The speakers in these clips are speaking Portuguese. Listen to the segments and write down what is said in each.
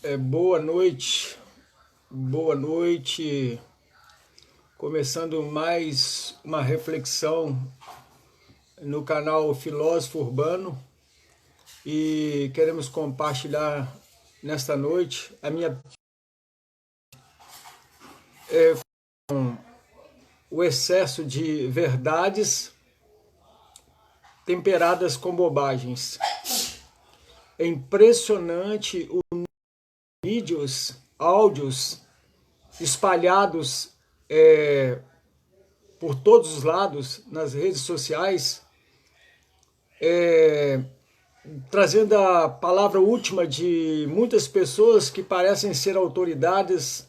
Boa noite, boa noite. Começando mais uma reflexão no canal Filósofo Urbano e queremos compartilhar nesta noite o excesso de verdades temperadas com bobagens. É impressionante os vídeos, áudios espalhados por todos os lados nas redes sociais, trazendo a palavra última de muitas pessoas que parecem ser autoridades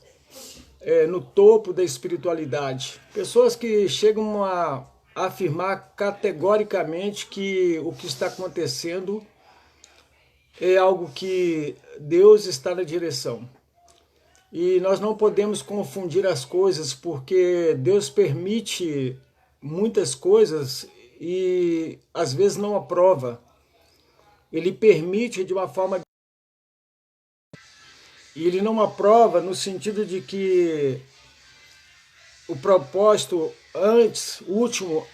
no topo da espiritualidade. Pessoas que chegam a afirmar categoricamente que o que está acontecendo é algo que Deus está na direção. E nós não podemos confundir as coisas, porque Deus permite muitas coisas e às vezes não aprova. Ele permite de uma forma e ele não aprova no sentido de que o propósito antes, o último,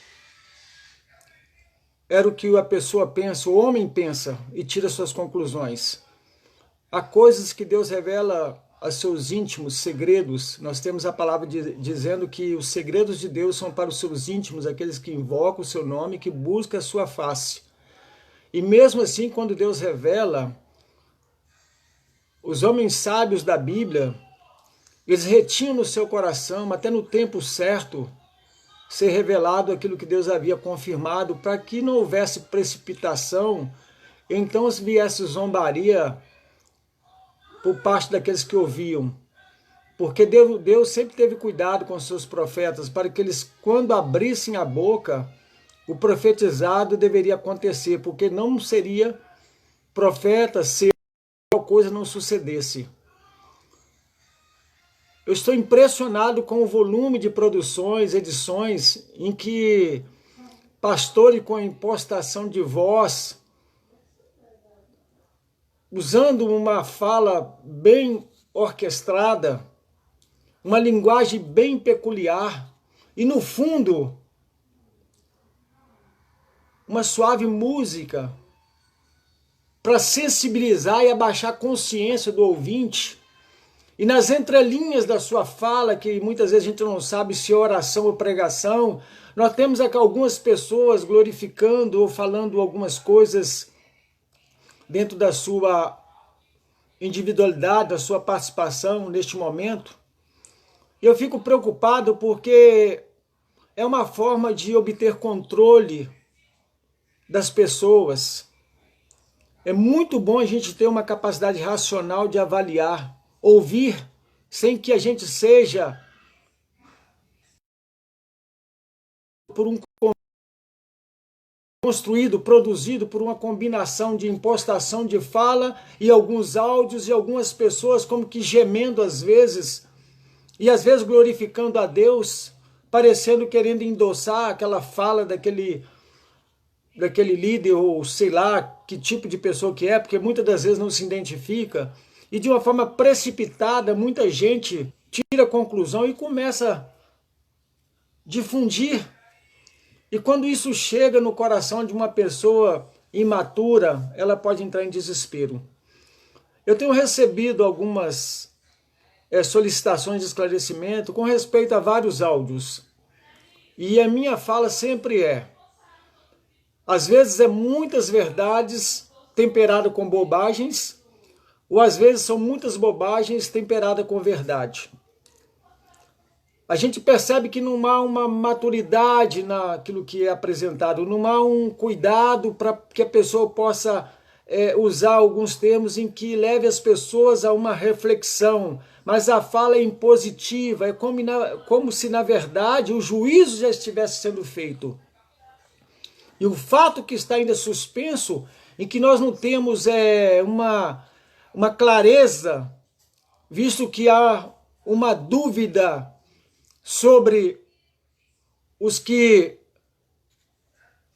era o que a pessoa pensa, o homem pensa e tira suas conclusões. Há coisas que Deus revela a seus íntimos segredos. Nós temos a palavra dizendo que os segredos de Deus são para os seus íntimos, aqueles que invocam o seu nome, que buscam a sua face. E mesmo assim, quando Deus revela, os homens sábios da Bíblia, eles retinham no seu coração, até no tempo certo, ser revelado aquilo que Deus havia confirmado, para que não houvesse precipitação, então viesse zombaria por parte daqueles que ouviam. Porque Deus sempre teve cuidado com seus profetas, para que eles, quando abrissem a boca, o profetizado deveria acontecer, porque não seria profeta se tal coisa não sucedesse. Eu estou impressionado com o volume de produções, edições, em que pastores com impostação de voz, usando uma fala bem orquestrada, uma linguagem bem peculiar, e no fundo, uma suave música para sensibilizar e abaixar a consciência do ouvinte. E nas entrelinhas da sua fala, que muitas vezes a gente não sabe se é oração ou pregação, nós temos aqui algumas pessoas glorificando ou falando algumas coisas dentro da sua individualidade, da sua participação neste momento. E eu fico preocupado porque é uma forma de obter controle das pessoas. É muito bom a gente ter uma capacidade racional de avaliar, ouvir, sem que a gente seja por um construído, produzido por uma combinação de impostação de fala e alguns áudios e algumas pessoas como que gemendo às vezes, e às vezes glorificando a Deus, parecendo querendo endossar aquela fala daquele líder, ou sei lá que tipo de pessoa que é, porque muitas das vezes não se identifica, e de uma forma precipitada, muita gente tira a conclusão e começa a difundir. E quando isso chega no coração de uma pessoa imatura, ela pode entrar em desespero. Eu tenho recebido algumas solicitações de esclarecimento com respeito a vários áudios. E a minha fala sempre às vezes é muitas verdades temperadas com bobagens, ou às vezes são muitas bobagens temperadas com verdade. A gente percebe que não há uma maturidade naquilo que é apresentado, não há um cuidado para que a pessoa possa usar alguns termos em que leve as pessoas a uma reflexão, mas a fala é impositiva, é como se na verdade o juízo já estivesse sendo feito. E o fato que está ainda suspenso, em que nós não temos uma clareza, visto que há uma dúvida sobre os que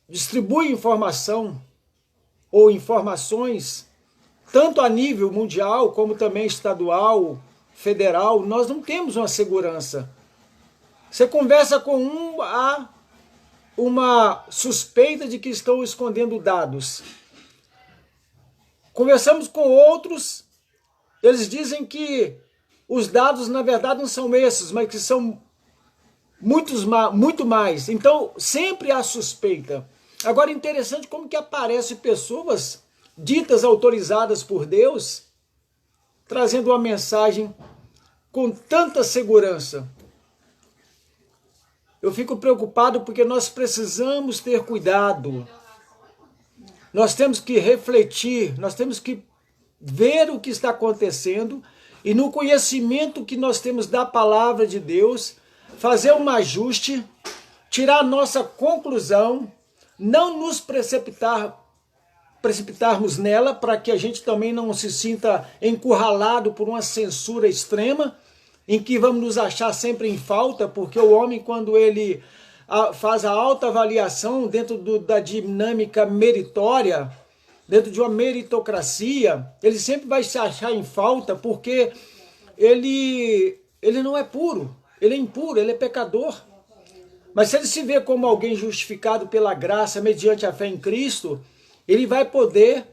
distribuem informação ou informações, tanto a nível mundial, como também estadual, federal, nós não temos uma segurança. Você conversa com um, há uma suspeita de que estão escondendo dados. Conversamos com outros, eles dizem que os dados, na verdade, não são esses, mas que são muito mais. Então, sempre há suspeita. Agora, interessante como que aparecem pessoas ditas autorizadas por Deus, trazendo uma mensagem com tanta segurança. Eu fico preocupado porque nós precisamos ter cuidado. Nós temos que refletir, nós temos que ver o que está acontecendo e no conhecimento que nós temos da palavra de Deus, fazer um ajuste, tirar a nossa conclusão, não nos precipitarmos nela para que a gente também não se sinta encurralado por uma censura extrema, em que vamos nos achar sempre em falta, porque o homem, quando ele faz a autoavaliação dentro da dinâmica meritória, dentro de uma meritocracia, ele sempre vai se achar em falta, porque ele não é puro, ele é impuro, ele é pecador. Mas se ele se vê como alguém justificado pela graça, mediante a fé em Cristo, ele vai poder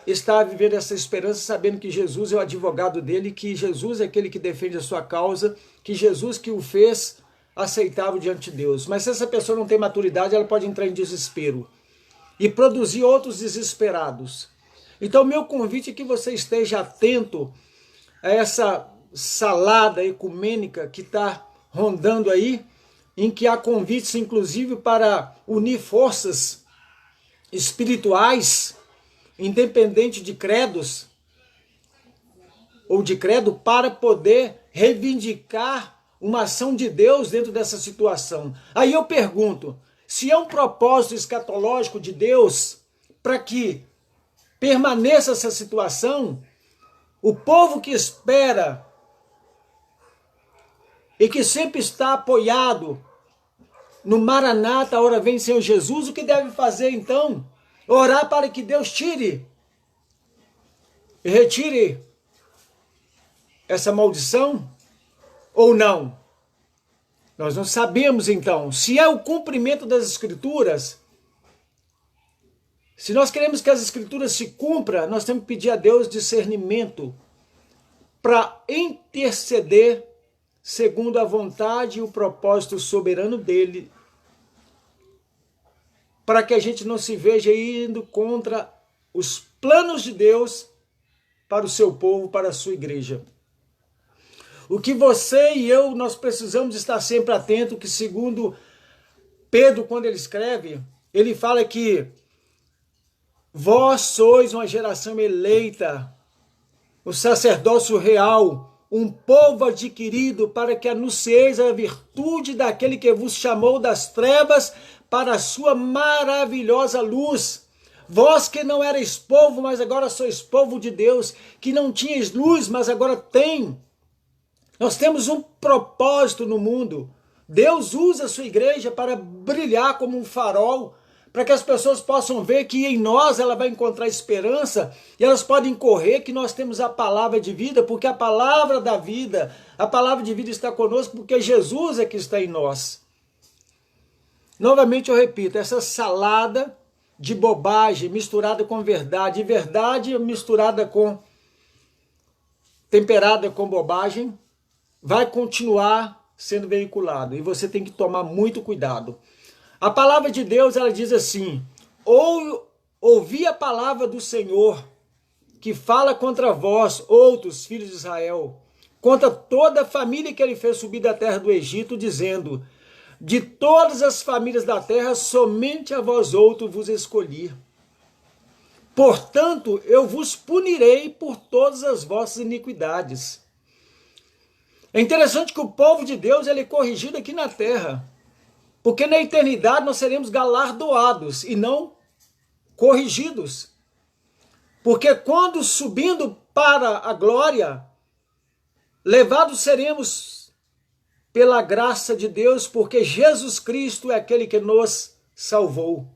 estar vivendo essa esperança, sabendo que Jesus é o advogado dele, que Jesus é aquele que defende a sua causa, que Jesus que o fez aceitável diante de Deus. Mas se essa pessoa não tem maturidade, ela pode entrar em desespero e produzir outros desesperados. Então, meu convite é que você esteja atento a essa salada ecumênica que está rondando aí, em que há convites, inclusive, para unir forças espirituais, independente de credos ou de credo, para poder reivindicar uma ação de Deus dentro dessa situação. Aí eu pergunto, se é um propósito escatológico de Deus para que permaneça essa situação, o povo que espera e que sempre está apoiado no Maranata, a hora vem Senhor Jesus, o que deve fazer então? Orar para que Deus tire e retire essa maldição ou não? Nós não sabemos então. Se é o cumprimento das Escrituras, se nós queremos que as Escrituras se cumpram, nós temos que pedir a Deus discernimento para interceder segundo a vontade e o propósito soberano dele, para que a gente não se veja indo contra os planos de Deus para o seu povo, para a sua igreja. O que você e eu, nós precisamos estar sempre atentos, que segundo Pedro, quando ele escreve, ele fala que vós sois uma geração eleita, o sacerdócio real, um povo adquirido, para que anuncieis a virtude daquele que vos chamou das trevas para a sua maravilhosa luz. Vós que não erais povo, mas agora sois povo de Deus, que não tinhas luz, mas agora tem. Nós temos um propósito no mundo. Deus usa a sua igreja para brilhar como um farol, para que as pessoas possam ver que em nós ela vai encontrar esperança e elas podem correr, que nós temos a palavra de vida, porque a palavra da vida, a palavra de vida está conosco, porque Jesus é que está em nós. Novamente eu repito, essa salada de bobagem misturada com verdade, e verdade misturada com, temperada com bobagem, vai continuar sendo veiculado e você tem que tomar muito cuidado. A palavra de Deus, ela diz assim: ouvi a palavra do Senhor, que fala contra vós, outros filhos de Israel, contra toda a família que ele fez subir da terra do Egito, dizendo: de todas as famílias da terra, somente a vós outros vos escolhi. Portanto, eu vos punirei por todas as vossas iniquidades. É interessante que o povo de Deus ele é corrigido aqui na terra, porque na eternidade nós seremos galardoados e não corrigidos. Porque quando subindo para a glória, levados seremos pela graça de Deus, porque Jesus Cristo é aquele que nos salvou.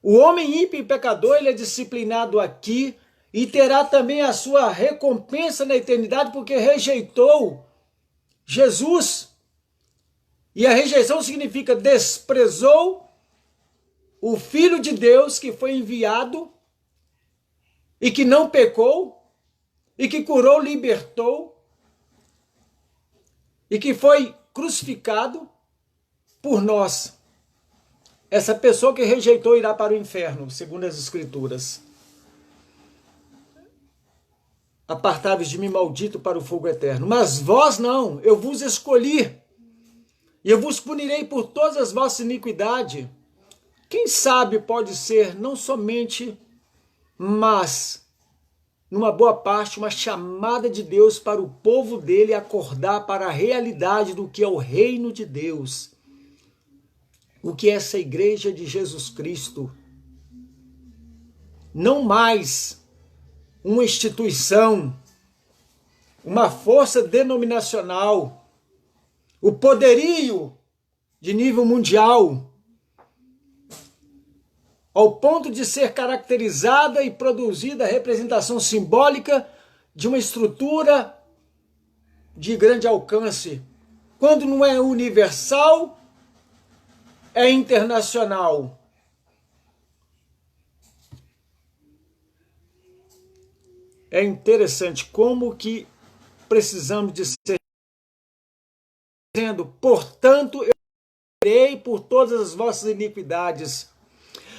O homem ímpio e pecador, ele é disciplinado aqui e terá também a sua recompensa na eternidade, porque rejeitou Jesus. E a rejeição significa desprezou o Filho de Deus que foi enviado e que não pecou e que curou, libertou e que foi crucificado por nós. Essa pessoa que rejeitou irá para o inferno, segundo as Escrituras. Apartai-vos de mim, maldito, para o fogo eterno. Mas vós não, eu vos escolhi, e eu vos punirei por todas as vossas iniquidades. Quem sabe pode ser não somente, mas numa boa parte, uma chamada de Deus para o povo dele acordar para a realidade do que é o reino de Deus. O que é essa igreja de Jesus Cristo? Não mais uma instituição, uma força denominacional, o poderio de nível mundial, ao ponto de ser caracterizada e produzida a representação simbólica de uma estrutura de grande alcance. Quando não é universal, é internacional. É interessante como que precisamos de ser dizendo, portanto, eu irei por todas as vossas iniquidades.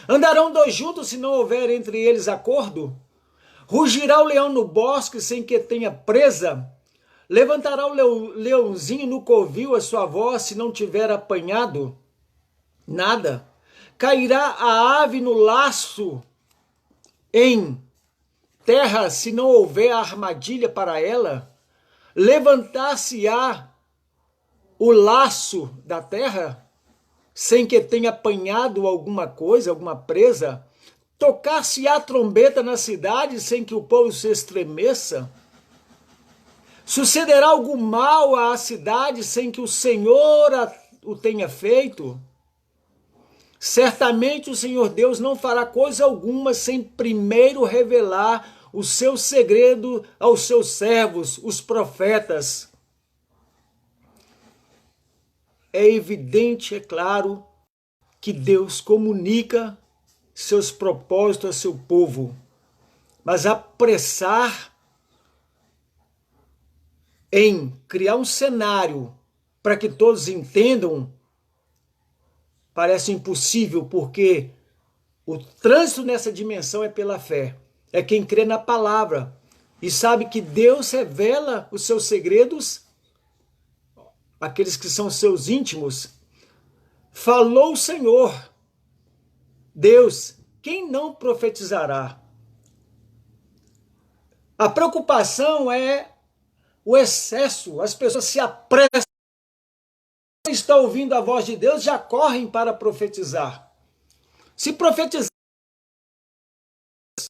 Andarão dois juntos se não houver entre eles acordo? Rugirá o leão no bosque sem que tenha presa? Levantará o leãozinho no covil a sua voz se não tiver apanhado? Nada. Cairá a ave no laço em terra se não houver armadilha para ela? Levantar-se-á o laço da terra sem que tenha apanhado alguma coisa, alguma presa? Tocar-se-á trombeta na cidade sem que o povo se estremeça? Sucederá algum mal à cidade sem que o Senhor o tenha feito? Certamente o Senhor Deus não fará coisa alguma sem primeiro revelar o seu segredo aos seus servos, os profetas. É evidente, é claro, que Deus comunica seus propósitos a seu povo, mas apressar em criar um cenário para que todos entendam parece impossível, porque o trânsito nessa dimensão é pela fé. É quem crê na palavra e sabe que Deus revela os seus segredos, aqueles que são seus íntimos. Falou o Senhor, Deus, quem não profetizará? A preocupação é o excesso, as pessoas se apressam, estão ouvindo a voz de Deus, já correm para profetizar. Se profetizar